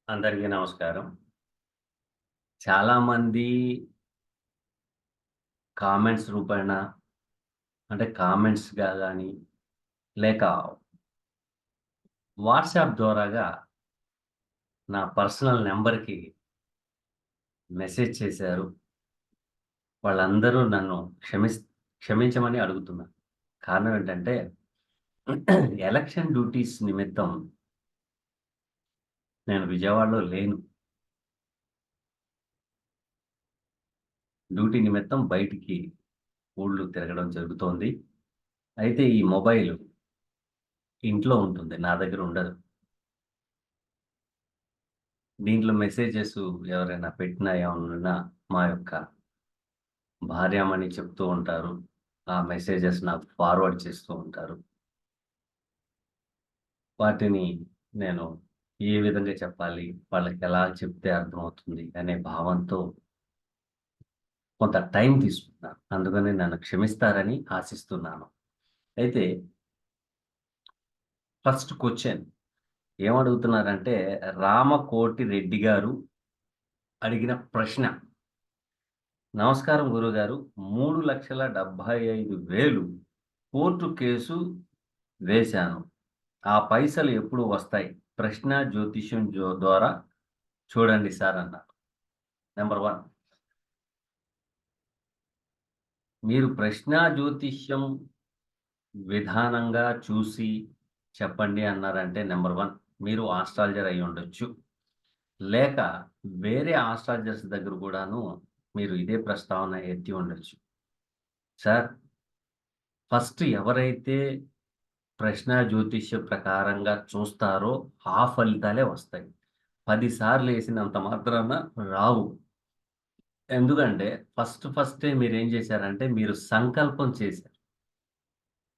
అందరికీ నమస్కారం. చాలామంది కామెంట్స్ రూపేణ అంటే కామెంట్స్‌గా గాని, లేక వాట్సాప్ ద్వారాగా నా పర్సనల్ నంబర్‌కి మెసేజ్ చేశారు. వాళ్ళందరూ నన్ను క్షమించమని అడుగుతున్నారు. కారణం ఏంటంటే ఎలక్షన్ డ్యూటీస్ నిమిత్తం నేను విజయవాడలో లేను. డ్యూటీ నిమిత్తం బయటికి ఊళ్ళు తిరగడం జరుగుతోంది. అయితే ఈ మొబైల్ ఇంట్లో ఉంటుంది. నా దగ్గర ఉండదు. దీంట్లో మెసేజెస్ ఎవరైనా పెట్టినా ఏమన్నా మా యొక్క భార్యామణి చెప్తూ ఉంటారు. ఆ మెసేజెస్ నాకు ఫార్వర్డ్ చేస్తూ ఉంటారు. వాటిని నేను ఏ విధంగా చెప్పాలి? వాళ్ళకెలా చెప్తే అర్థమవుతుంది అనే భావంతో కొంత టైం తీసుకున్నాను. అందుకని నన్ను క్షమిస్తారని ఆశిస్తున్నాను. అయితే ఫస్ట్ క్వెషన్ ఏమడుగుతున్నారంటే రామకోటి రెడ్డి గారు అడిగిన ప్రశ్న. నమస్కారం గురువుగారు. 3,75,000 కోర్టు కేసు వేశాను. ఆ పైసలు ఎప్పుడు వస్తాయి? ప్రశ్న జ్యోతిష్యం ద్వారా చూడండి సార్ అన్నారు. నంబర్ 1 మీరు ప్రశ్న జ్యోతిష్యం విధానంగా చూసి చెప్పండి అన్నారంటే నంబర్ 1 మీరు ఆస్ట్రాలజర్ అయ్యుండొచ్చు. లేక వేరే ఆస్ట్రాలజర్స్ దగ్గర కూడాను మీరు ఇదే ప్రస్తావన ఎత్తి ఉండొచ్చు. సార్ ఫస్ట్ ఎవరైతే ప్రశ్న జ్యోతిష్య ప్రకారంగా చూస్తారో ఆ ఫలితాలే వస్తాయి. 10 సార్లేసినంత మాత్రాన రావు. ఎందుకంటే ఫస్టే మీరేం చేశారంటే మీరు సంకల్పం చేశారు.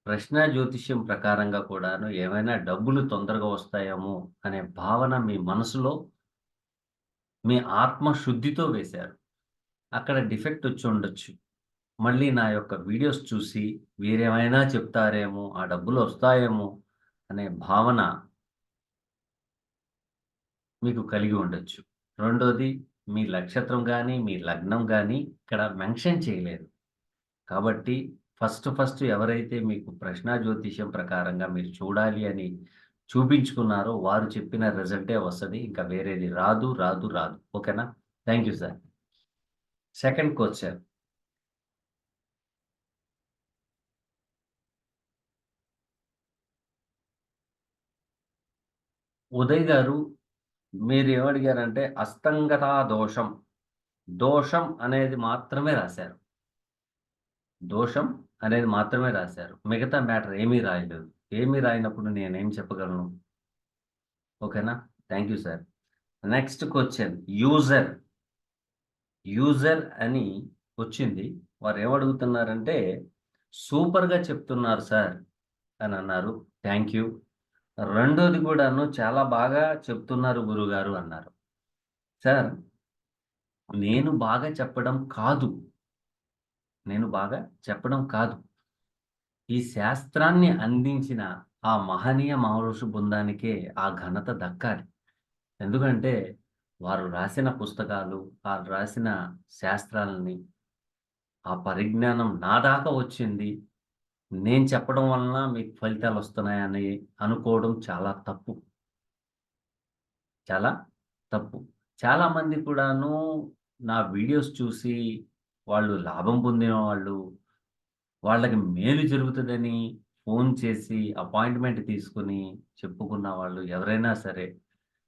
ప్రశ్న జ్యోతిష్యం ప్రకారంగా కూడాను ఏమైనా డబ్బులు తొందరగా వస్తాయేమో అనే భావన మీ మనసులో మీ ఆత్మ శుద్ధితో వేశారు. అక్కడ డిఫెక్ట్ వచ్చుండొచ్చు. మళ్ళీ నా యొక్క వీడియోస్ చూసి వీరేమైనా చెప్తారేమో, ఆ డబ్బులొస్తాయేమో అనే భావన మీకు కలిగి ఉండొచ్చు. రెండోది మీ నక్షత్రం గాని, మీ లగ్నం గాని ఇక్కడ మెన్షన్ చేయలేదు. కాబట్టి ఫస్ట్ ఎవరైతే మీకు ప్రశ్న జ్యోతిష్యం ప్రకారంగా మీరు చూడాలి అని చూపించుకున్నారో వారు చెప్పిన రిజల్టే వస్తది. ఇంకా వేరేది రాదు. ఓకేనా? Thank you sir. Second question. Uday గారు మీరేమడిగారంటే అస్తంగతా దోషం. దోషం అనేది మాత్రమే రాశారు. దోషం అనేది మాత్రమే రాశారు. మిగతా మ్యాటర్ ఏమీ రాయలేదు. ఏమీ రాయనప్పుడు నేనేం చెప్పగలను? ఓకేనా? Thank you sir. Next question user అని వచ్చింది. వారేమడుగుతున్నారంటే, "సూపర్‌గా చెప్తున్నారు సార్" అనన్నారు. Thank you. రెండోది కూడాను "చాలా బాగా చెప్తున్నారు గురుగారు" అన్నారు. సార్ నేను బాగా చెప్పడం కాదు. నేను బాగా చెప్పడం కాదు. ఈ శాస్త్రాన్ని అందించిన ఆ మహనీయ మహర్షి బృందానికే ఆ ఘనత దక్కాలి. ఎందుకంటే, వారు రాసిన పుస్తకాలు, వారు రాసిన శాస్త్రాలని, ఆ పరిజ్ఞానం నా దాకా వచ్చింది. నేను చెప్పడం వలన మీకు ఫలితాలొస్తున్నాయని అనుకోవడం చాలా తప్పు. చాలా తప్పు. చాలామంది కూడాను నా వీడియోస్ చూసి వాళ్ళు లాభం పొందిన వాళ్ళు, వాళ్ళకి మేలు జరుగుతదని ఫోను చేసి అపాయింట్‌మెంట్ తీసుకొని చెప్పుకున్న వాళ్ళు ఎవరైనా సరే,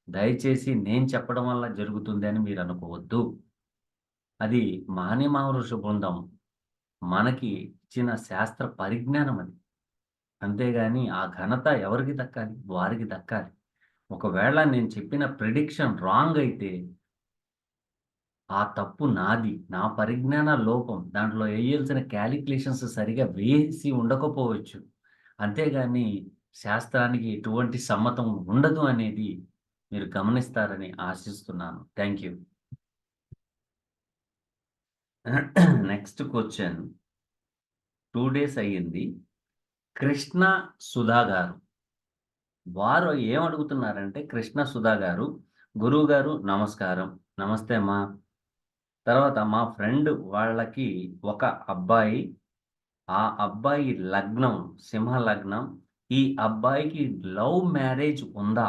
దయచేసి నేను చెప్పడం వల్ల జరుగుతుంది అని మీరనుకోవద్దు. అది మహనీయ బృందం మనకి ఇచ్చిన శాస్త్ర పరిజ్ఞానం అది. అంతేగాని ఆ ఘనత ఎవరికి దక్కాలి? వారికి దక్కాలి. ఒకవేళ నేను చెప్పిన ప్రిడిక్షన్ రాంగ్ అయితే ఆ తప్పు నాది. నా పరిజ్ఞాన లోపం. దాంట్లో ఎయ్యాల్సిన కాలిక్యులేషన్స్ సరిగ్గా వేసి ఉండకపోవచ్చు. అంతేగాని శాస్త్రానికి ఎటువంటి సమ్మతం ఉండదు అనేది మీరు గమనిస్తారని ఆశిస్తున్నాను. Thank you. Next question 2 days అయ్యింది. కృష్ణ సుధా గారు. వారు ఏమడుగుతున్నారంటే కృష్ణ సుధా గారు, గురువుగారు నమస్కారం. నమస్తే అమ్మా. తర్వాత మా ఫ్రెండ్ వాళ్ళకి ఒక అబ్బాయి, ఆ అబ్బాయి లగ్నం సింహ లగ్నం. ఈ అబ్బాయికి లవ్ మ్యారేజ్ ఉందా?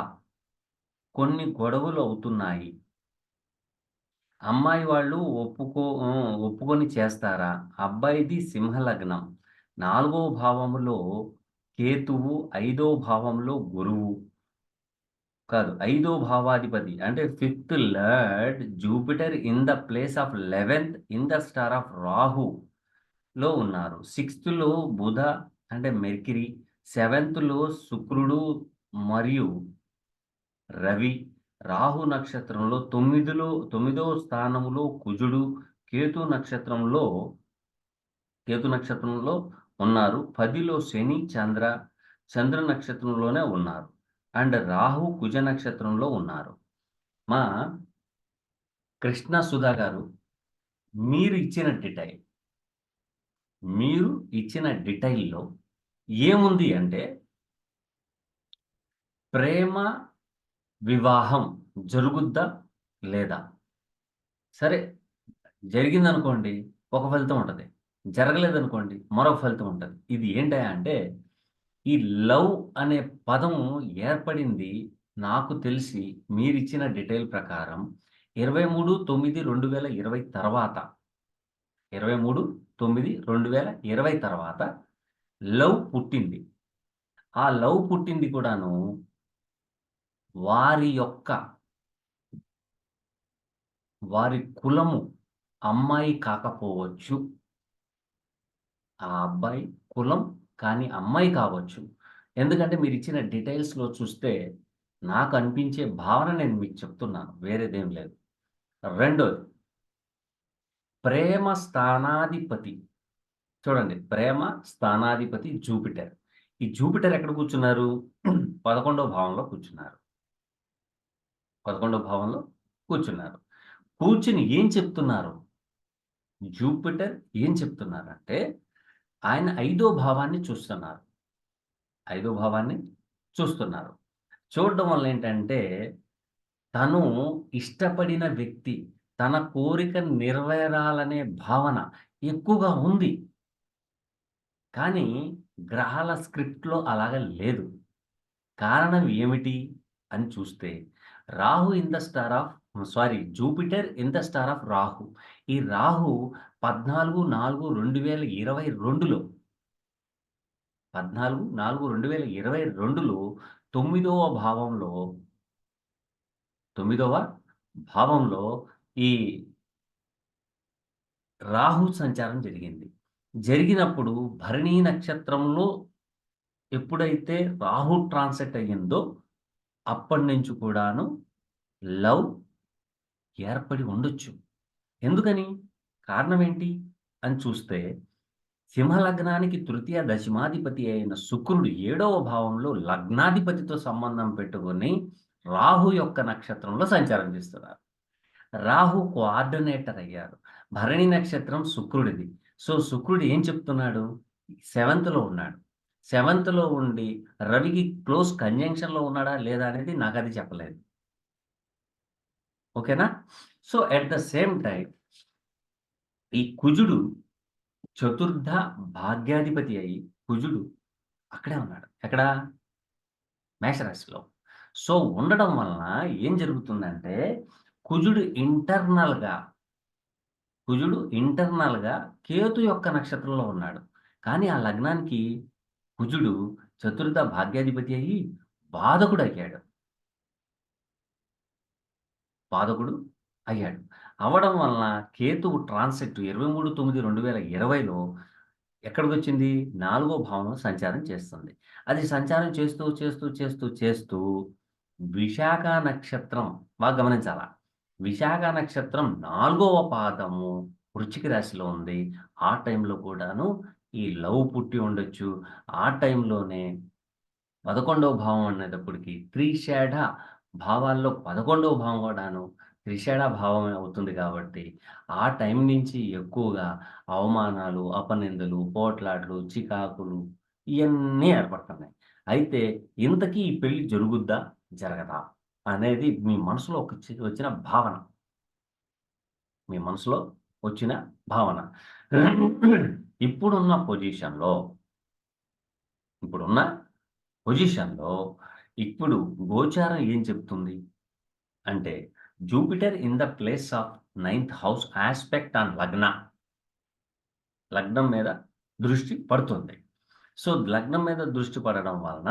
కొన్ని గొడవలు అవుతున్నాయి. అమ్మాయి వాళ్ళు ఒప్పుకొని చేస్తారా? అబ్బాయిది సింహ లగ్నం. 4వ భావములో కేతువు, 5వ భావంలో గురువు. కాదు. ఐదో భావాధిపతి అంటే fifth lord Jupiter in the place of 11థ్ ఇన్ ద స్టార్ ఆఫ్ రాహులో ఉన్నారు. 6థ్‌లో బుధ అంటే మెర్క్యూరీ, 7థ్‌లో శుక్రుడు మరియు రవి, రాహు నక్షత్రంలో 9వ స్థానంలో కుజుడు, కేతు నక్షత్రంలో కేతు నక్షత్రంలో ఉన్నారు. 10లో శని, చంద్ర నక్షత్రంలోనే ఉన్నారు. అండ్ రాహు కుజ నక్షత్రంలో ఉన్నారు. మా కృష్ణ సుధా గారు మీరు ఇచ్చిన డీటెయిల్ మీరు ఇచ్చిన డీటెయిల్‌లో ఏముంది అంటే, ప్రేమ వివాహం జరుగుద్దా? లేదా? సరే జరిగిందనుకోండి ఒక ఫలితం ఉంటది. జరగలేదనుకోండి మరొక ఫలితం ఉంటది. ఇది ఏంటయ్యా అంటే, ఈ లవ్ అనే పదం ఏర్పడింది నాకు తెలిసి మీరిచ్చిన డీటెయిల్ ప్రకారం 23/9/2020 తర్వాత 23/9/2020 తర్వాత లవ్ పుట్టింది. ఆ లవ్ పుట్టింది కూడాను వారి యొక్క వారి కులము అమ్మాయి కాకపోవచ్చు. ఆ అబ్బాయి కులం కానీ అమ్మాయి కావచ్చు. ఎందుకంటే మీరిచ్చిన డీటెయిల్స్‌లో చూస్తే నాకు అనిపించే భావన నేను మీకు చెప్తున్నాను. వేరేదేం లేదు. రెండోది ప్రేమ స్థానాధిపతి చూడండి. ప్రేమ స్థానాధిపతి జూపిటర్. ఈ జూపిటర్ ఎక్కడ కూర్చున్నారు? 11వ భావంలో కూర్చున్నారు. 11వ భావంలో కూర్చున్నారు. కూర్చొని ఏం చెప్తున్నారు? జూపిటర్ ఏం చెప్తున్నారంటే, ఆయన 5వ భావాన్ని చూస్తున్నారు. 5వ భావాన్ని చూస్తున్నారు. చూడడం వల్ల ఏంటంటే, తను ఇష్టపడిన వ్యక్తి, తన కోరిక నెరవేరాలనే భావన ఎక్కువగా ఉంది. కానీ గ్రహాల స్క్రిప్ట్‌లో అలాగా లేదు. కారణం ఏమిటి అని చూస్తే, Rahu in the star of Jupiter in the star of Rahu. ఈ రాహు 14/4/2022లో 14/4/2022లో 9వ భావంలో 9వ భావంలో ఈ రాహు సంచారం జరిగింది. జరిగినప్పుడు భరణి నక్షత్రంలో ఎప్పుడైతే రాహు ట్రాన్సిట్ అయ్యిందో అప్పటినుంచి కూడాను లవ్ ఏర్పడి ఉండొచ్చు. ఎందుకని? కారణమేంటి? అని చూస్తే సింహలగ్నానికి తృతీయ దశమాధిపతి అయిన శుక్రుడు 7వ భావంలో లగ్నాధిపతితో సంబంధం పెట్టుకొని రాహు యొక్క నక్షత్రంలో సంచారం చేస్తున్నారు. రాహు కోఆర్డినేటర్ అయ్యారు. భరణి నక్షత్రం శుక్రుడిది. సో, శుక్రుడు ఏం చెప్తున్నాడు? 7థ్‌లో ఉన్నాడు. 7థ్‌లో ఉండి రవికి క్లోజ్ కంజంక్షన్‌లో ఉన్నాడా? లేదా? అనేది నాకది చెప్పలేదు. ఓకేనా? So, at the same time ఈ కుజుడు చతుర్థ భాగ్యాధిపతి అయి కుజుడు అక్కడే ఉన్నాడు. ఎక్కడ? మేషరాశిలో. సో, ఉండడం వలన ఏం జరుగుతుందంటే కుజుడు ఇంటర్నల్‌గా కుజుడు ఇంటర్నల్‌గా కేతు యొక్క నక్షత్రంలో ఉన్నాడు. కానీ ఆ లగ్నానికి కుజుడు చతుర్థ భాగ్యాధిపతి అయ్యి బాధకుడయ్యాడు. బాధకుడు అయ్యాడు. అవ్వడం వలన కేతువు ట్రాన్సిట్ 23/9/2020లో ఎక్కడికొచ్చింది? 4వ భావంలో సంచారం చేస్తుంది. అది సంచారం చేస్తూ విశాఖ నక్షత్రం బాగా గమనించాలా. విశాఖ నక్షత్రం 4వ పాదము వృశ్చిక రాశిలో ఉంది. ఆ టైంలో కూడాను ఈ లవ్ పుట్టి ఉండొచ్చు. ఆ టైంలోనే 11వ భావం అనేటప్పటికి త్రిషేఢ భావాల్లో 11వ భావం కూడాను త్రిషేఢ భావమే అవుతుంది కాబట్టి, ఆ టైం నుంచి ఎక్కువగా అవమానాలు, అపనిందలు, పోట్లాటలు, చికాకులు ఇయన్నీ ఏర్పడుతున్నాయి. అయితే ఇంతకీ ఈ పెళ్లి జరుగుద్దా? జరగదా? అనేది మీ మనసులో వచ్చిన భావన. మీ మనసులో వచ్చిన భావన. ఇప్పుడున్న పొజిషన్‌లో, ఇప్పుడున్న పొజిషన్‌లో ఇప్పుడు గోచారం ఏం చెప్తుంది? అంటే Jupiter in the place of ninth house aspect on లగ్న. లగ్నం మీద దృష్టి పడుతుంది. సో, లగ్నం మీద దృష్టి పడడం వలన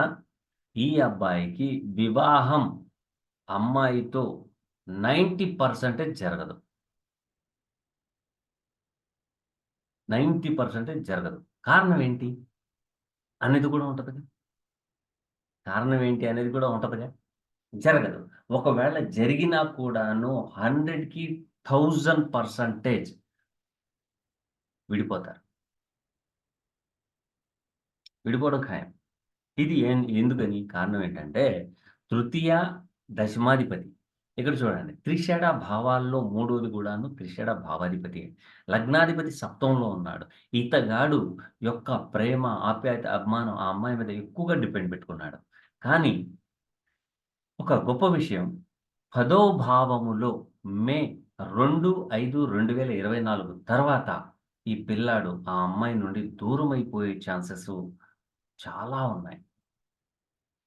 ఈ అబ్బాయికి వివాహం అమ్మాయితో 90% జరగదు. 90% జరగదు. కారణం ఏంటి? అనేది కూడా ఉంటదిగా. కారణం ఏంటి అనేది కూడా ఉంటదిగా. జరగదు. ఒకవేళ జరిగినా కూడాను 100కి 1000% విడిపోతారు. విడిపోవడం ఖాయం. ఇది ఎందుకని? కారణం ఏంటంటే, తృతీయ దశమాధిపతి. ఇక్కడ చూడండి. త్రిషడ భావాల్లో మూడోది గూడాను త్రిషడ భావాధిపతియే. లగ్నాధిపతి సప్తమంలో ఉన్నాడు. ఇతగాడు యొక్క ప్రేమ, ఆప్యాయత, అభిమానం ఆ అమ్మాయి మీద ఎక్కువగా డిపెండ్ పెట్టుకున్నాడు. కానీ ఒక గొప్ప విషయం 10వ భావములో మే 2, 5, 2024 తర్వాత ఈ పిల్లాడు ఆ అమ్మాయి నుండి దూరమైపోయే ఛాన్సెస్ చాలా ఉన్నాయి.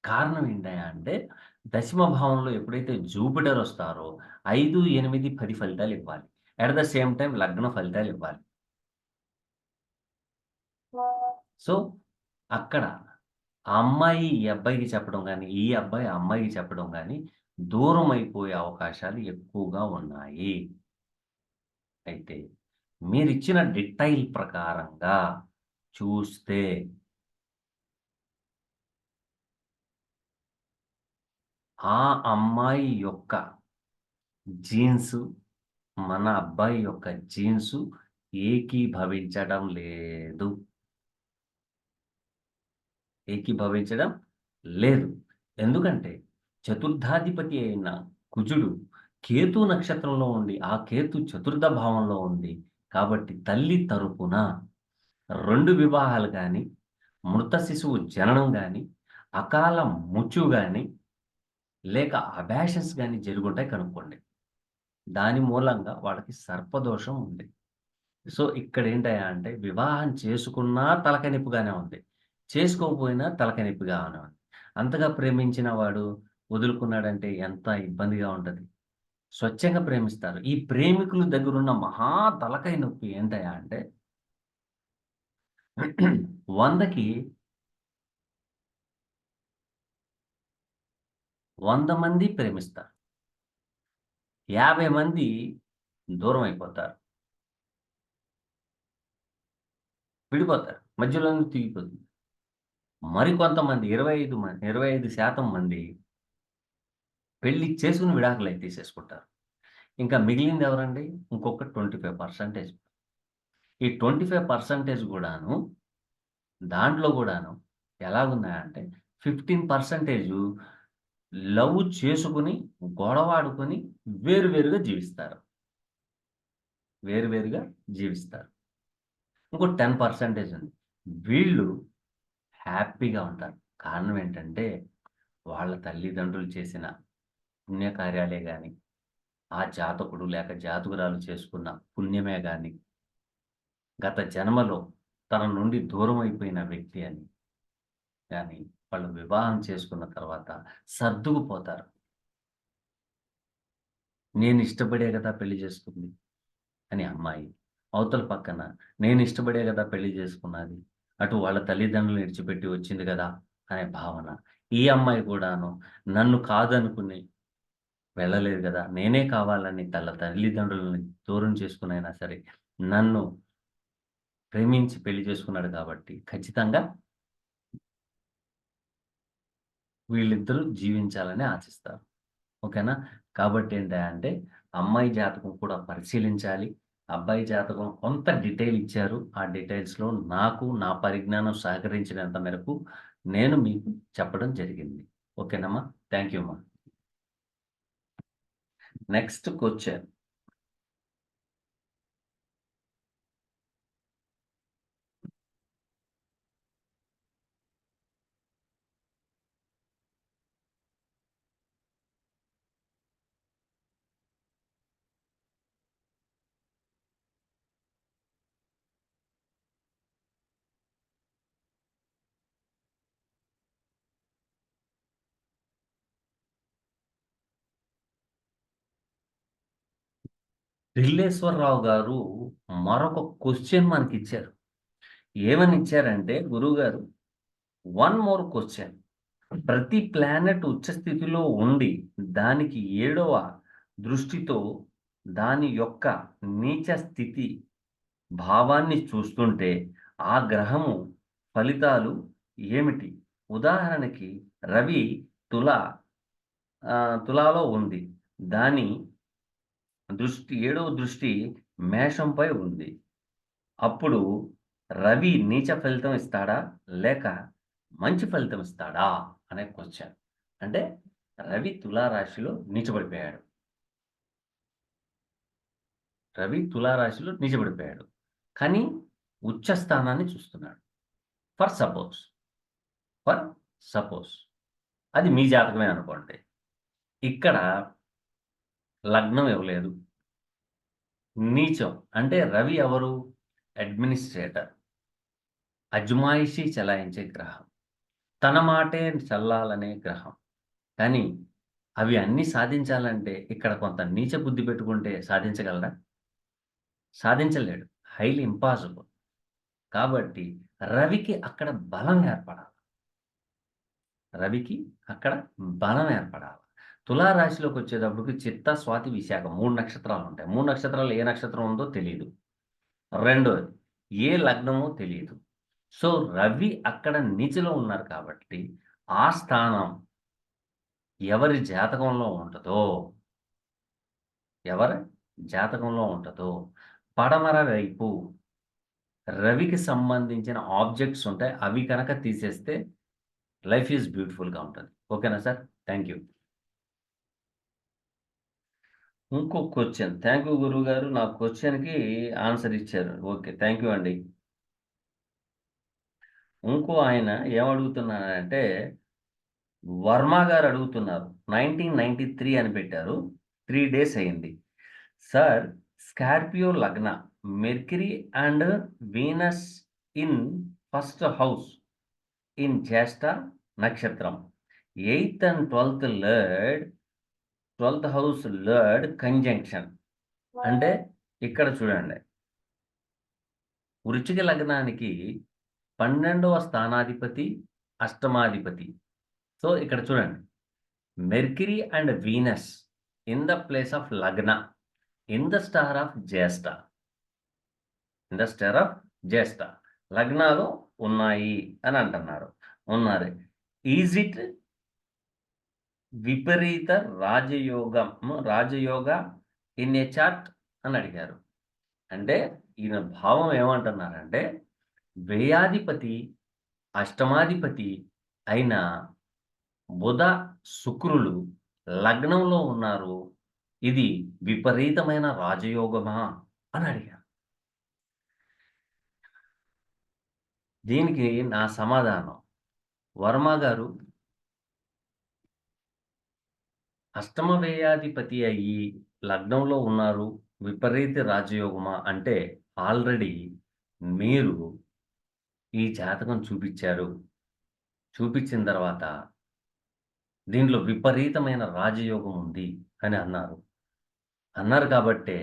కారణం ఏంటయ్యా అంటే, దశమ భావంలో ఎప్పుడైతే జూపిటర్ వస్తారో 5, 8, 10 ఫలితాలివ్వాలి. ఎట్ ద సేమ్ టైమ్ లగ్న ఫలితాలివ్వాలి. సో, అక్కడ ఆ అమ్మాయి ఈ అబ్బాయికి చెప్పడం గాని, ఈ అబ్బాయి ఆ అమ్మాయికి చెప్పడం గాని, దూరమైపోయే అవకాశాలు ఎక్కువగా ఉన్నాయి. అయితే మీరిచ్చిన డిటైల్ ప్రకారంగా చూస్తే ఆ అమ్మాయి యొక్క జీన్స్ మన అబ్బాయి యొక్క జీన్సు ఏకీభవించడం లేదు. ఏకీభవించడం లేదు. ఎందుకంటే చతుర్థాధిపతి అయిన కుజుడు కేతు నక్షత్రంలో ఉండి, ఆ కేతు చతుర్థ భావంలో ఉంది. కాబట్టి తల్లి తరపున 2 వివాహాలు గాని, మృత శిశువు జననం గాని, అకాల మృత్యు గాని, లేక అబార్షన్స్ గాని జరుగుంటాయి కనుక్కోండి. దాని మూలంగా వాళ్ళకి సర్పదోషం ఉంది. సో, ఇక్కడేంటయ్యా అంటే వివాహం చేసుకున్నా తలకాయ నొప్పిగానే ఉంది. చేసుకోకపోయినా తలకాయ నొప్పిగానే ఉంది. అంతగా ప్రేమించిన వాడు వదులుకున్నాడంటే ఎంత ఇబ్బందిగా ఉంటది. స్వచ్ఛంగా ప్రేమిస్తారు. ఈ ప్రేమికుల దగ్గరున్న మహా తలకాయ నొప్పి ఏంటయ్యా అంటే 100కి 100 మంది ప్రేమిస్తారు. 50 మంది దూరమైపోతారు. విడిపోతారు. మధ్యలోనే తెగిపోతుంది. మరికొంతమంది 25% మంది పెళ్లి చేసుకొని విడాకులయి తీసేసుకుంటారు. ఇంకా మిగిలింది ఎవరండి? ఇంకొక 25%. ఈ 25% గూడాను దాంట్లో గూడాను ఎలాగున్నాయంటే 15% లవ్ చేసుకొని, గొడవాడుకొని వేరువేరుగా జీవిస్తారు. వేరువేరుగా జీవిస్తారు. ఇంకో 10% ఉంది. వీళ్ళు హ్యాపీగా ఉంటారు. కారణం ఏంటంటే వాళ్ళ తల్లిదండ్రులు చేసిన పుణ్యకార్యాలే గాని, ఆ జాతకుడు లేక జాతకురాలు చేసుకున్న పుణ్యమే గాని, గత జన్మలో తన నుండి దూరమైపోయిన వ్యక్తి అని గాని, వాళ్ళు వివాహం చేసుకున్న తర్వాత సర్దుకుపోతారు. నేనిష్టపడే గదా పెళ్లి చేసుకుంది అని అమ్మాయి. అవతల పక్కన నేనిష్టపడే గదా పెళ్లి చేసుకున్నది. అటు వాళ్ళ తల్లిదండ్రులను ఇడిచిపెట్టి వచ్చింది గదా! అనే భావన. ఈ అమ్మాయి కూడాను నన్ను కాదనుకుని వెళ్ళలేదు గదా! నేనే కావాలని తల్లిదండ్రులని దూరం చేసుకొనైనా సరే, నన్ను ప్రేమించి పెళ్లి చేసుకున్నాడు కాబట్టి, ఖచ్చితంగా వీళ్ళిద్దరూ జీవించాలని ఆశిస్తారు. ఓకేనా? కాబట్టి ఏంటంటే, అమ్మాయి జాతకం కూడా పరిశీలించాలి. అబ్బాయి జాతకం కొంత డీటెయిల్ ఇచ్చారు. ఆ డీటెయిల్స్‌లో నాకు నా పరిజ్ఞానం సహకరించినంత మేరకు నేను మీకు చెప్పడం జరిగింది. ఓకేనమ్మా? థాంక్ యూ అమ్మా. Next question. పిల్లేశ్వరరావు గారు మరొక క్వెషన్ మనకిచ్చారు. ఏమని ఇచ్చారంటే గురువుగారు, వన్ మోర్ క్వెషన్. ప్రతి ప్లానెట్ ఉచ్చ స్థితిలో ఉండి, దానికి 7వ దృష్టితో దాని యొక్క నీచ స్థితి భావాన్ని చూస్తుంటే, ఆ గ్రహము ఫలితాలు ఏమిటి? ఉదాహరణకి రవి తుల తులాలో ఉంది. దాని దృష్టి 7వ దృష్టి మేషంపై ఉంది. అప్పుడు రవి నీచ ఫలితం ఇస్తాడా? లేక మంచి ఫలితం ఇస్తాడా? అనే క్వెషన్. అంటే రవి తులా రాశిలో నీచబడిపోయాడు. రవి తులా రాశిలో నీచబడిపోయాడు. కానీ ఉచ్చ స్థానాన్ని చూస్తున్నాడు. ఫర్ సపోజ్, ఫర్ సపోజ్ అది మీ జాతకమే అనుకోండి. ఇక్కడ లగ్నం ఇవ్వలేదు. నీచం అంటే రవి ఎవరు? అడ్మినిస్ట్రేటర్. అజమాయిషీ చెలాయించే గ్రహం. తన మాటే చెల్లాలనే గ్రహం. కానీ అవి అన్నీ సాధించాలంటే ఇక్కడ కొంత నీచ బుద్ధి పెట్టుకుంటే సాధించగలడా? సాధించలేడు. Highly impossible. కాబట్టి రవికి అక్కడ బలం ఏర్పడాలి. రవికి అక్కడ బలం ఏర్పడాలి. తులా రాశిలోకొచ్చేటప్పటికి చిత్త, స్వాతి, విశాఖ 3 నక్షత్రాలుంటాయి. 3 నక్షత్రాల్లో ఏ నక్షత్రం ఉందో తెలీదు. రెండోది ఏ లగ్నమో తెలీదు. సో, రవి అక్కడ నీచలో ఉన్నారు కాబట్టి, ఆ స్థానం ఎవరి జాతకంలో ఉంటదో, ఎవరి జాతకంలో ఉంటదో, పడమర వైపు రవికి సంబంధించిన ఆబ్జెక్ట్స్ ఉంటాయి. అవి కనుక తీసేస్తే లైఫ్ ఈజ్ బ్యూటిఫుల్‌గా ఉంటది. ఓకేనా సార్? Thank you. ఇంకో క్వెషన్. థాంక్ యూ గురువుగారు. నా క్వెషన్‌కి ఆన్సర్ ఇచ్చారు. ఓకే. థాంక్ యూ అండి. ఇంకో ఆయన ఏమడుగుతున్నారంటే, వర్మ గారు అడుగుతున్నారు. 1993 అని పెట్టారు. 3 డేస్ అయింది. సార్, స్కార్పియో లగ్న, mercury and Venus in first house in జ్యేష్ఠ నక్షత్రం. 8th and 12th house lord conjunction. అంటే ఇక్కడ చూడండి. వృశ్చిక లగ్నానికి 12వ స్థానాధిపతి, అష్టమాధిపతి. సో, ఇక్కడ చూడండి. Mercury and Venus in the place of లగ్న, in the star of Jyeshtha. In the star of జ్యేష్ఠ. లగ్నాలు ఉన్నాయి అని అంటున్నారు. ఉన్నారు. ఈజ్ ఇట్ విపరీత రాజయోగ ఇన్ ఏ చార్ట్ అని అడిగారు. అంటే ఈయన భావం ఏమంటున్నారంటే, వ్యయాధిపతి, అష్టమాధిపతి అయిన బుధ, శుక్రులు లగ్నంలో ఉన్నారు. ఇది విపరీతమైన రాజయోగమా అని అడిగారు. దీనికి నా సమాధానం, వర్మ గారు అష్టమ వ్యయాధిపతి అయ్యి లగ్నంలో ఉన్నారు. విపరీత రాజయోగమా అంటే ఆల్రెడీ మీరు ఈ జాతకం చూపిచ్చారు. చూపిచ్చిన తర్వాత దీంట్లో విపరీతమైన రాజయోగం ఉంది అని అన్నారు. అన్నారు కాబట్టే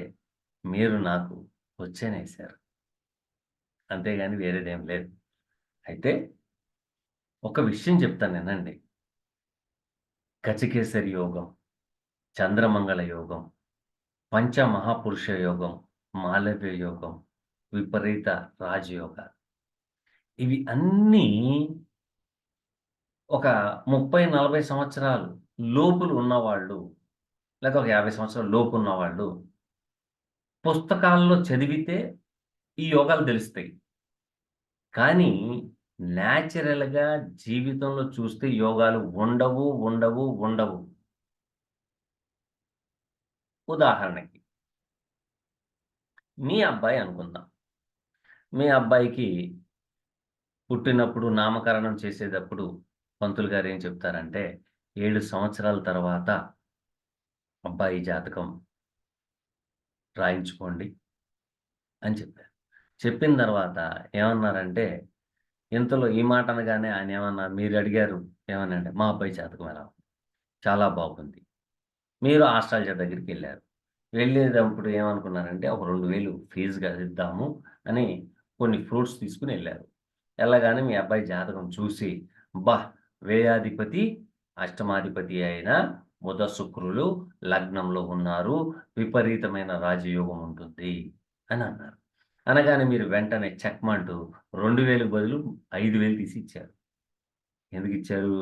మీరు నాకు క్వెషనేశారు. అంతేగాని వేరేదేం లేదు. అయితే ఒక విషయం చెప్తాను వినండి. గజకేసరి యోగం, చంద్రమంగళ యోగం, పంచమహాపురుష యోగం, మాలవ్య యోగం, విపరీత రాజయోగాలు. ఇవి అన్నీ ఒక 30, 40 సంవత్సరాలు లోపులు ఉన్నవాళ్ళు, లేక ఒక 50 సంవత్సరాల లోపు ఉన్నవాళ్ళు పుస్తకాల్లో చదివితే ఈ యోగాలు తెలుస్తాయి. కానీ నేచురల్‌గా జీవితంలో చూస్తే యోగాలు ఉండవు. ఉదాహరణకి మీ అబ్బాయి అనుకుందాం. మీ అబ్బాయికి పుట్టినప్పుడు నామకరణం చేసేటప్పుడు పంతులు గారు ఏం చెప్తారంటే, 7 సంవత్సరాల తర్వాత అబ్బాయి జాతకం రాయించుకోండి అని చెప్పారు. చెప్పిన తర్వాత ఏమన్నారంటే, ఇంతలో ఈ మాట అనగానే ఆయన ఏమన్నారు, మీరడిగారు ఏమనంటే, మా అబ్బాయి జాతకం ఎలా ఉంది? చాలా బాగుంది. మీరు ఆస్ట్రాలజర్ దగ్గరికెళ్లారు. వెళ్ళేటప్పుడు ఏమనుకున్నారంటే, ఒక 2000 ఫీజుగా ఇద్దాము అని కొన్ని ఫ్రూట్స్ తీసుకొని ఎళ్లారు. ఎళ్ళగానే మీ అబ్బాయి జాతకం చూసి, అబ్బా! వ్యయాధిపతి, అష్టమాధిపతి అయిన బుధ, శుక్రులు లగ్నంలో ఉన్నారు. విపరీతమైన రాజయోగం ఉంటుంది అని అన్నారు. అనగానే మీరు వెంటనే చెక్‌మంటూ 2000 బదులు 5000 తీసి ఇచ్చారు. ఎందుకిచ్చారు?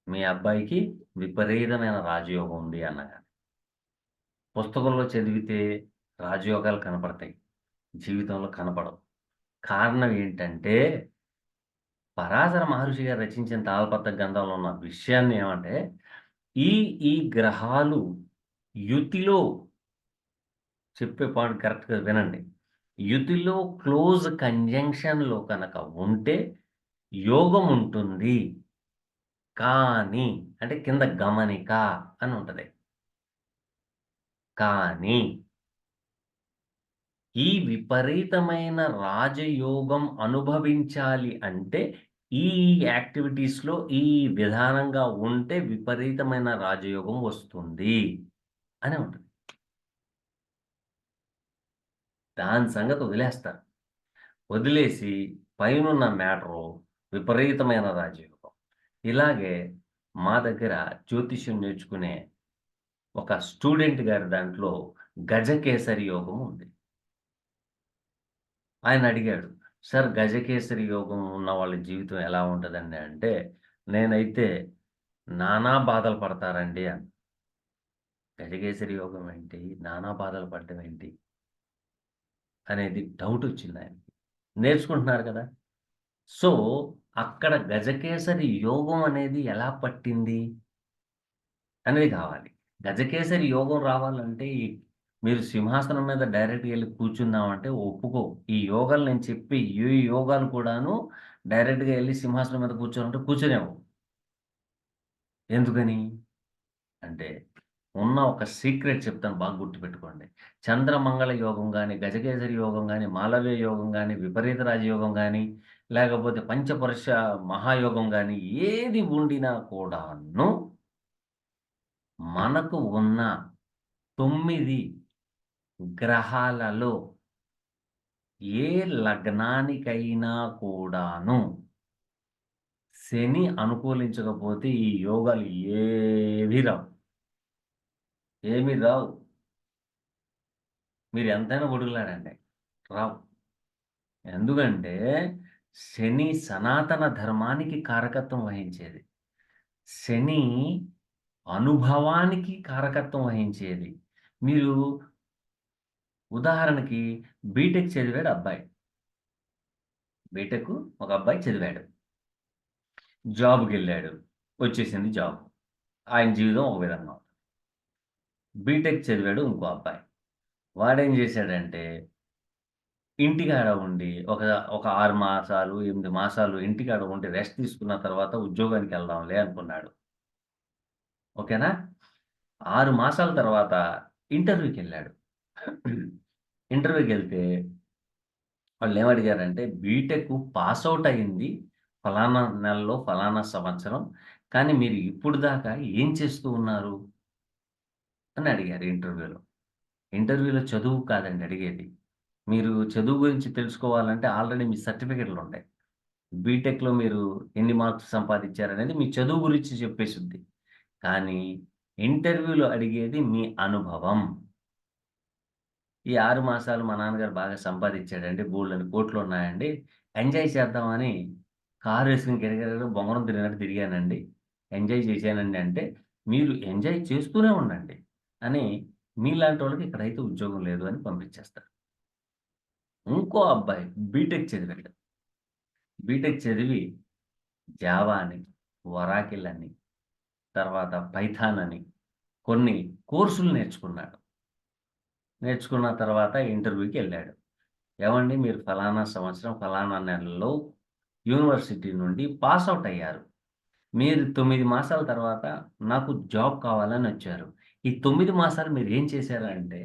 మీ అబ్బాయికి విపరీతమైన రాజయోగం ఉంది అనగానే. పుస్తకంలో చదివితే రాజయోగాలు కనపడతాయి. జీవితంలో కనపడవు. కారణం ఏంటంటే, పరాశర మహర్షి గారు రచించిన తాళపత్ర గ్రంథంలో ఉన్న విషయాన్ని ఏమంటే, ఈ ఈ గ్రహాలు యుతిలో చెప్పే పాయింట్ కరెక్ట్‌గా వినండి. యుతిలో క్లోజ్ కంజంక్షన్‌లో కనుక ఉంటే యోగం ఉంటుంది. కానీ అంటే కింద గమనిక అని ఉంటది. కానీ ఈ విపరీతమైన రాజయోగం అనుభవించాలి అంటే, ఈ యాక్టివిటీస్‌లో ఈ విధానంగా ఉంటే విపరీతమైన రాజయోగం వస్తుంది అని ఉంటది. దాని సంగతి వదిలేస్తారు. వదిలేసి పైనున్న మ్యాటరు విపరీతమైన రాజయోగం. ఇలాగే మా దగ్గర జ్యోతిష్యం నేర్చుకునే ఒక స్టూడెంట్ గారి దాంట్లో గజకేసరి యోగం ఉంది. ఆయనడిగాడు, "సార్ గజకేసరి యోగం ఉన్న వాళ్ళ జీవితం ఎలా ఉంటదండి" అంటే, నేనైతే నానా బాధలు పడతారండి అన్నా. గజకేసరి యోగం ఏంటి? నానా బాధలు పడడం ఏంటి? అనేది డౌటొచ్చిందాయనకి. నేర్చుకుంటున్నారు కదా! సో, అక్కడ గజకేసరి యోగం అనేది ఎలా పట్టింది అనేది కావాలి. గజకేసరి యోగం రావాలంటే మీరు సింహాసనం మీద డైరెక్ట్‌గా ఎళ్లి కూర్చుందామంటే ఒప్పుకోవు. ఈ యోగాలు నేను చెప్పే ఏ యోగాలు కూడాను డైరెక్ట్‌గా ఎళ్లి సింహాసనం మీద కూర్చోనంటే కూర్చోనివ్వవు. ఎందుకని? అంటే ఉన్న ఒక సీక్రెట్ చెప్తాను బాగా గుర్తుపెట్టుకోండి. చంద్రమంగళ యోగం గాని, గజకేసరి యోగం గాని, మాలవ్య యోగం గాని, విపరీత రాజయోగం గాని, లేకపోతే పంచపరుష మహాయోగం గాని ఏది ఉండినా కూడాను మనకు ఉన్న 9 గ్రహాలలో ఏ లగ్నానికైనా కూడాను శని అనుకూలించకపోతే ఈ యోగాలు ఏవి రావు. ఏమి రావు. మీరు ఎంతైనా బుడగలాడండి. రావు. ఎందుకంటే శని సనాతన ధర్మానికి కారకత్వం వహించేది. శని అనుభవానికి కారకత్వం వహించేది. మీరు ఉదాహరణకి బీటెక్ చదివాడు అబ్బాయి. బీటెక్ ఒక అబ్బాయి చదివాడు. జాబ్‌కెళ్ళాడు. వచ్చేసింది జాబ్. ఆయన జీవితం ఒక విధంగా ఉంది. బీటెక్ చదివాడు ఇంకో అబ్బాయి. వాడేం జేశాడంటే, ఇంటికాడ ఉండి ఒక 6 మాసాలు, 8 మాసాలు ఇంటికాడ ఉండి రెస్ట్ తీసుకున్న తర్వాత ఉద్యోగానికెళ్దాంలే అనుకున్నాడు. ఓకేనా? 6 మాసాల తర్వాత ఇంటర్వ్యూకెళ్ళాడు. ఇంటర్వ్యూకెళ్తే వాళ్ళేమడిగారంటే, బీటెక్ పాస్ ఔట్ అయింది ఫలానా నెలలో, ఫలానా సంవత్సరం. కానీ మీరు ఇప్పుడు దాకా ఏం చేస్తూ ఉన్నారు? అని అడిగారు ఇంటర్వ్యూలో. ఇంటర్వ్యూలో చదువు కాదండి అడిగేది. మీరు చదువు గురించి తెలుసుకోవాలంటే ఆల్రెడీ మీ సర్టిఫికేట్‌లుంటాయి. బీటెక్‌లో మీరు ఎన్ని మార్క్స్ సంపాదించారనేది మీ చదువు గురించి చెప్పేసుద్ది. కానీ ఇంటర్వ్యూలో అడిగేది మీ అనుభవం. ఈ 6 మాసాలు మా నాన్నగారు బాగా సంపాదించాడండి. బోలెడన్ని కోట్లున్నాయండి. ఎంజాయ్ చేద్దామని కారేసుకొని గిరగిర బొంగరం తిరిగినట్టు తిరిగానండి. ఎంజాయ్ చేశానండి అంటే, మీరు ఎంజాయ్ చేస్తూనే ఉండండి అని మీలాంటోళ్ళకి ఇక్కడైతే ఉద్యోగం లేదు అని పంపించేస్తారు. ఇంకో అబ్బాయి బీటెక్ చదివాడు. బీటెక్ చదివి జావా అని, ఒరాకిల్ అని, తర్వాత పైథాన్ అని కొన్ని కోర్సులు నేర్చుకున్నాడు. నేర్చుకున్న తర్వాత ఇంటర్వ్యూకెళ్ళాడు. ఏవండీ మీరు ఫలానా సంవత్సరం, ఫలానా నెలలో యూనివర్సిటీ నుండి పాస్ ఔట్ అయ్యారు. మీరు 9 మాసాల తర్వాత నాకు జాబ్ కావాలనొచ్చారు. ఈ 9 మాసాలు మీరేం చేశారు అంటే,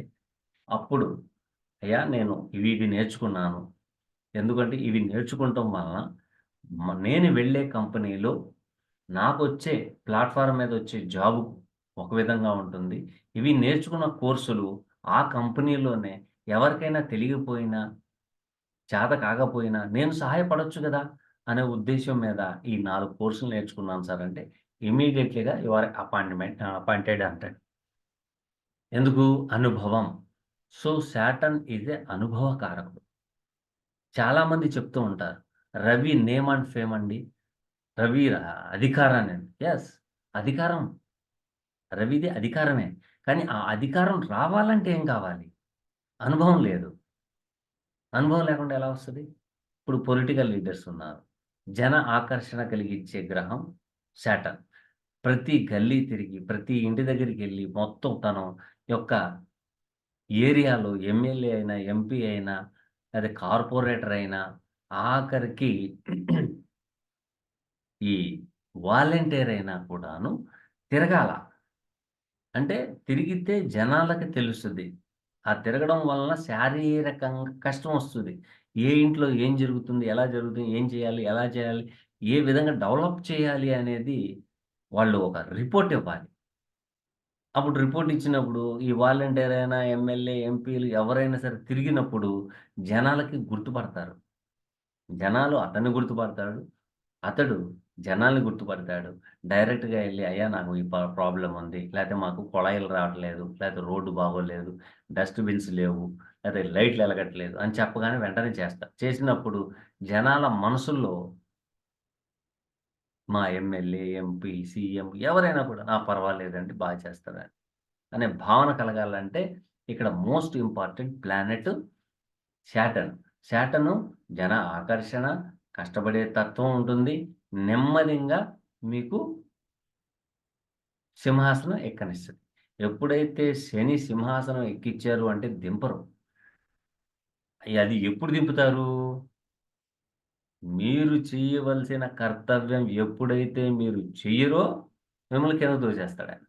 అప్పుడు అయ్యా నేను ఇవి నేర్చుకున్నాను. ఎందుకంటే ఇవి నేర్చుకుంటం వలన నేను వెళ్ళే కంపెనీలో నాకొచ్చే ప్లాట్‌ఫార్మ్ మీదొచ్చే జాబు ఒక విధంగా ఉంటుంది. ఇవి నేర్చుకున్న కోర్సులు ఆ కంపెనీలోనే ఎవరికైనా తెలియకపోయినా, చేత కాకపోయినా నేను సహాయపడొచ్చు గదా! అనే ఉద్దేశ్యం మీద ఈ 4 కోర్సులు నేర్చుకున్నాను సార్ అంటే ఇమ్మీడియేట్‌లీగా యూ ఆర్ అపాయింటెడ్ అంటాడు. ఎందుకు? అనుభవం. సో, సాటర్న్ ఈజ్ ఎ అనుభవ కారకుడు. చాలామంది చెప్తూ ఉంటారు. రవి నేమ్ అండ్ ఫేమ్ అండి. రవి అధికారాన్ని యెస్. అధికారం. రవిది అధికారమే. కానీ ఆ అధికారం రావాలంటే ఏం కావాలి? అనుభవం లేదు. అనుభవం లేకుండా ఎలా వస్తది? ఇప్పుడు పొలిటికల్ లీడర్స్ ఉన్నారు. జన ఆకర్షణ కలిగించే గ్రహం సాటర్న్. ప్రతి గల్లీ తిరిగి, ప్రతి ఇంటి దగ్గరికెళ్ళి మొత్తం తన యొక్క ఏరియాలో ఎమ్మెల్యే అయినా, ఎంపీ అయినా, లేదా కార్పొరేటర్ అయినా, ఆఖరికి ఈ వాలంటీర్ అయినా కూడాను తిరగాల. అంటే తిరిగితే జనాలకి తెలుస్తది. ఆ తిరగడం వలన శారీరకంగా కష్టమొస్తది. ఏ ఇంట్లో ఏం జరుగుతుంది? ఎలా జరుగుతుంది? ఏం చేయాలి? ఎలా చేయాలి? ఏ విధంగా డెవలప్ చేయాలి అనేది వాళ్ళు ఒక రిపోర్ట్ ఇవ్వాలి. అప్పుడు రిపోర్ట్ ఇచ్చినప్పుడు ఈ వాలంటీర్ అయినా, ఎమ్మెల్యే, ఎంపీలు ఎవరైనా సరే తిరిగినప్పుడు జనాలకి గుర్తుపడతారు. జనాలు అతన్ని గుర్తుపడతాడు. అతడు జనాల్ని గుర్తుపడతాడు. డైరెక్ట్‌గా ఎళ్లి "అయ్యా నాకు ఈ ప్రాబ్లమ్ ఉంది. లేతే మాకు కుళాయిలు రావట్లేదు. లేతే రోడ్డు బాగోలేదు. డస్ట్ బిన్స్ లేవు. లేతే లైట్లు ఎలగట్లేదు" అని చెప్పగానే వెంటనే చేస్తారు. చేసినప్పుడు జనాల మనసుల్లో మా ఎమ్మెల్యే, ఎంపీ, సీఎం ఎవరైనా కూడా పర్వాలేదండి చేస్తారని అనే భావన కలగాలంటే ఇక్కడ most important planet Saturn. Saturn జన ఆకర్షణ, కష్టపడే తత్వం ఉంటుంది. నెమ్మదిగా మీకు సింహాసనం ఎక్కనిస్తది. ఎప్పుడైతే శని సింహాసనం ఎక్కిచ్చారు అంటే దింపరు. అది ఎప్పుడు దింపుతారు? మీరు చేయవలసిన కర్తవ్యం ఎప్పుడైతే మీరు చెయ్యరో మిమ్మల్ని కిందకు తోసేస్తాడాయన.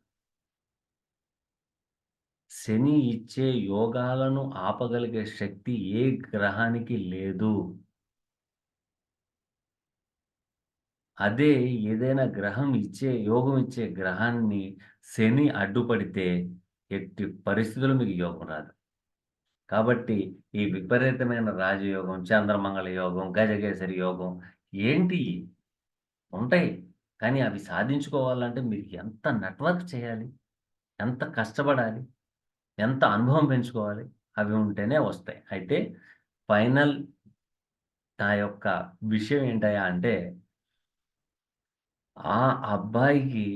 శని ఇచ్చే యోగాలను ఆపగలిగే శక్తి ఏ గ్రహానికి లేదు. అదే ఏదైనా గ్రహం ఇచ్చే యోగం ఇచ్చే గ్రహాన్ని శని అడ్డుపడితే ఎట్టి పరిస్థితుల్లో మీకు యోగం రాదు. కాబట్టి ఈ విపరీతమైన రాజయోగం, చంద్రమంగళ యోగం, గజకేసరి యోగం ఏంటియి? ఉంటాయి. కానీ అవి సాధించుకోవాలంటే మీరు ఎంత నెట్‌వర్క్ చేయాలి? ఎంత కష్టపడాలి? ఎంత అనుభవం పెంచుకోవాలి? అవి ఉంటేనే వస్తాయి. అయితే ఫైనల్ నా యొక్క విషయం ఏంటయ్యా అంటే, ఆ అబ్బాయికి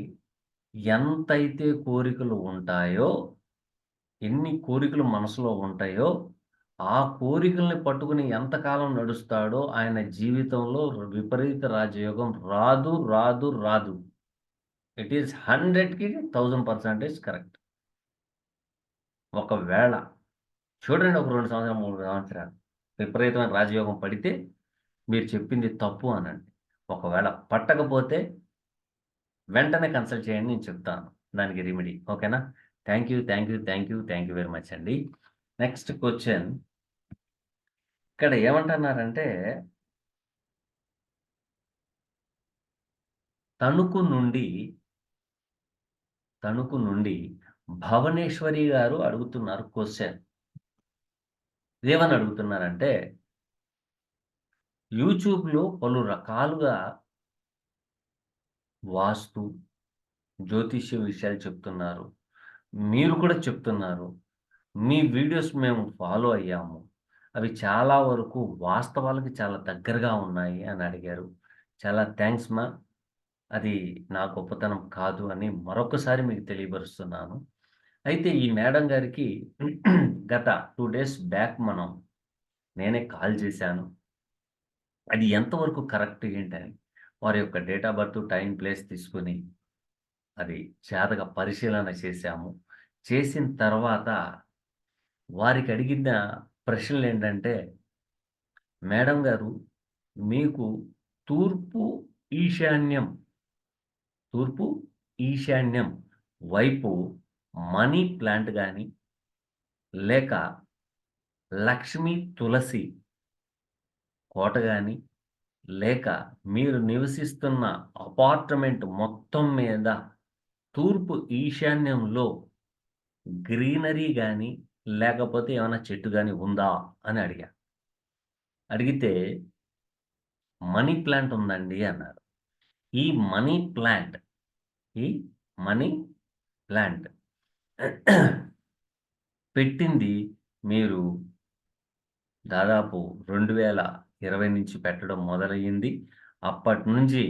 ఎంతైతే కోరికలు ఉంటాయో, ఎన్ని కోరికలు మనసులో ఉంటాయో, ఆ కోరికల్ని పట్టుకొని ఎంతకాలం నడుస్తాడో ఆయన జీవితంలో విపరీత రాజయోగం రాదు, రాదు, రాదు. ఇట్ ఈస్ 100కి 1000% కరెక్ట్. ఒకవేళ చూడండి ఒక 2 సంవత్సరాలు, 3 సంవత్సరాలు విపరీతమైన రాజయోగం పడితే మీరు చెప్పింది తప్పు అనండి. ఒకవేళ పట్టకపోతే వెంటనే కన్సల్ట్ చేయండి నేను చెప్తాను. దానికి రెమెడీ. ఓకేనా? Thank you. Thank you. Thank you. Thank you very much అండి. నెక్స్ట్ క్వెషన్ ఇక్కడ ఏమంటున్నారంటే, తణుకు నుండి, తణుకు నుండి భవనేశ్వరి గారు అడుగుతున్నారు క్వెషన్. ఏమని అడుగుతున్నారంటే, యూట్యూబ్‌లో పలు రకాలుగా వాస్తు, జ్యోతిష్య విషయాలు చెప్తున్నారు. మీరు కూడా చెప్తున్నారు. మీ వీడియోస్ మేము ఫాలో అయ్యాము. అవి చాలా వరకు వాస్తవాలకి చాలా దగ్గరగా ఉన్నాయి అని అడిగారు. చాలా థాంక్స్ మా! అది నా గొప్పతనం కాదు అని మరొకసారి మీకు తెలియపరుస్తున్నాను. అయితే ఈ మేడం గారికి గత 2 డేస్ బ్యాక్ నేనే కాల్ చేశాను. అది ఎంతవరకు కరెక్ట్ ఏంటని. వారి యొక్క date of birth, time, place తీసుకొని అది జాతక పరిశీలన చేశాము. చేసిన తర్వాత వారికడిగిన ప్రశ్నలేంటంటే, "మేడం గారు మీకు తూర్పు ఈశాన్యం, తూర్పు ఈశాన్యం వైపు మనీ ప్లాంట్ గాని, లేక లక్ష్మి తులసి కోట గాని, లేక మీరు నివసిస్తున్న అపార్ట్‌మెంట్ మొత్తం మీద తూర్పు ఈశాన్యంలో గ్రీనరీ గాని, లేకపోతే ఏమన్నా చెట్టు గాని ఉందా అని అడిగా. అడిగితే మనీ ప్లాంట్ ఉందండి అన్నారు. ఈ మనీ ప్లాంట్, ఈ మనీ ప్లాంట్ పెట్టింది మీరు దాదాపు 2020 నుంచి పెట్టడం మొదలయ్యింది. అప్పటినుంచి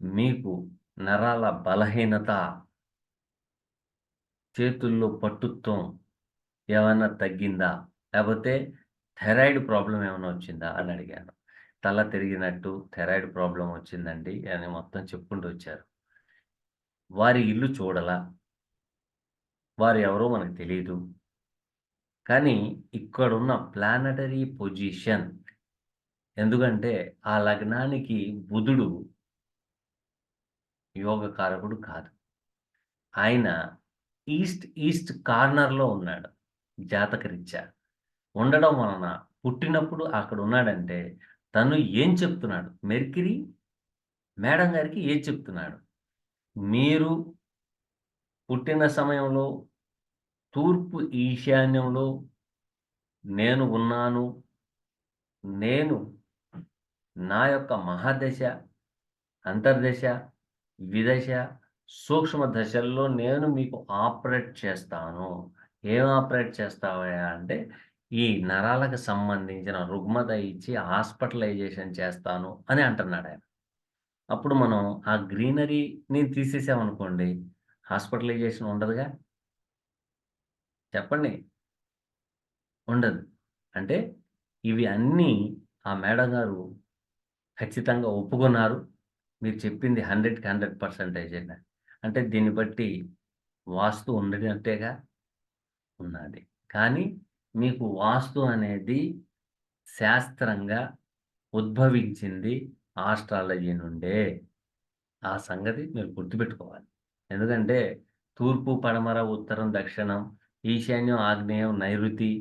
మీకు నరాల బలహీనత, చేతుల్లో పట్టుత్వం ఏమన్నా తగ్గిందా? లేపోతే థైరాయిడ్ ప్రాబ్లమ్ ఏమన్నా వచ్చిందా? అని అడిగాను. తల తిరిగినట్టు థైరాయిడ్ ప్రాబ్లమ్ వచ్చిందండి అని మొత్తం చెప్పుకుంటూ వచ్చారు. వారి ఇల్లు చూడలా. వారు ఎవరో మనకు తెలీదు. కానీ ఇక్కడున్న ప్లానెటరీ పొజిషన్, ఎందుకంటే ఆ లగ్నానికి బుధుడు యోగకారకుడు కాదు. ఆయన ఈస్ట్ కార్నర్‌లో ఉన్నాడు జాతకరీత్యా. ఉండడం వలన పుట్టినప్పుడు అక్కడున్నాడంటే తను ఏం చెప్తున్నాడు? మెర్క్యూరీ మేడం గారికి ఏం చెప్తున్నాడు? మీరు పుట్టిన సమయంలో తూర్పు ఈశాన్యంలో నేను ఉన్నాను. నేను నా యొక్క మహాదశ, అంతర్దశ, విదశ, సూక్ష్మ దశల్లో నేను మీకు ఆపరేట్ చేస్తాను. ఏం ఆపరేట్ చేస్తావయ్యా అంటే, ఈ నరాలకు సంబంధించిన రుగ్మత ఇచ్చి హాస్పిటలైజేషన్ చేస్తాను అని అంటున్నాడాయన. అప్పుడు మనం ఆ గ్రీనరీని తీసేసామనుకోండి, హాస్పిటలైజేషన్ ఉండదుగా? చెప్పండి. ఉండదు. అంటే ఇవి అన్నీ ఆ మేడం గారు ఖచ్చితంగా ఒప్పుకున్నారు. మీరు చెప్పింది 100కి 100% అంటే దీన్ని బట్టి వాస్తు ఉండినట్టేగా? ఉన్నది. కానీ మీకు వాస్తు అనేది శాస్త్రంగా ఉద్భవించింది ఆస్ట్రాలజీ నుండే. ఆ సంగతి మీరు గుర్తుపెట్టుకోవాలి. ఎందుకంటే తూర్పు, పడమర, ఉత్తరం, దక్షిణం, ఈశాన్యం, ఆగ్నేయం, నైరుతి,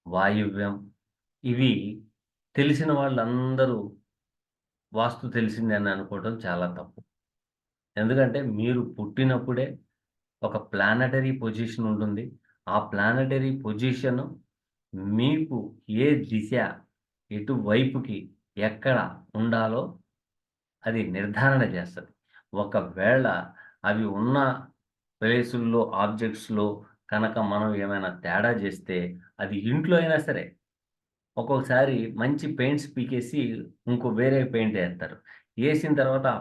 వాయువ్యం ఇవి తెలిసిన వాళ్ళందరూ వాస్తు తెలిసిందని అనుకోవడం చాలా తప్పు. ఎందుకంటే మీరు పుట్టినప్పుడే ఒక ప్లానెటరీ పొజిషన్ ఉంటుంది. ఆ ప్లానెటరీ పొజిషను మీకు ఏ దిశ, ఎటువైపుకి, ఎక్కడ ఉండాలో అది నిర్ధారణ చేస్తది. ఒకవేళ అవి ఉన్న ప్లేసుల్లో, ఆబ్జెక్ట్స్‌లో కనుక మనం ఏమైనా తేడా చేస్తే అది ఇంట్లో అయినా సరే ఒక్కొక్కసారి మంచి పెయింట్స్ పీకేసి ఇంకో వేరే పెయింట్ ఏత్తారు. ఏసిన తర్వాత ఆ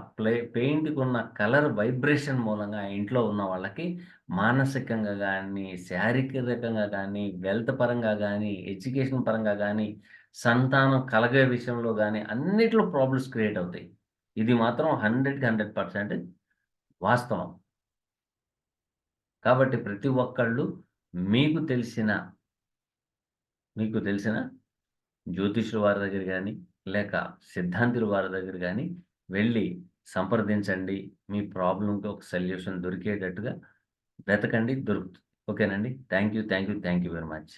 పెయింట్‌కున్న కలర్ వైబ్రేషన్ మూలంగా ఆ ఇంట్లో ఉన్న వాళ్ళకి మానసికంగా గానీ, శారీరకంగా గానీ, వెల్త్ పరంగా గానీ, ఎడ్యుకేషన్ పరంగా గానీ, సంతానం కలగే విషయంలో గానీ అన్నిట్లో ప్రాబ్లమ్స్ క్రియేట్ అవుతాయి. ఇది మాత్రం 100కి 100% వాస్తవం. కాబట్టి ప్రతి ఒక్కళ్ళు మీకు తెలిసిన మీకు తెలిసిన జ్యోతిష్యుల వారి దగ్గర గాని, లేక సిద్ధాంతుల వారి దగ్గర గాని వెళ్లి సంప్రదించండి. మీ ప్రాబ్లమ్‌కి ఒక సొల్యూషన్ దొరికేటట్టుగా వెతకండి. దొరుకుతుంది. ఓకేనండి. Thank you. Thank you. Thank you very much.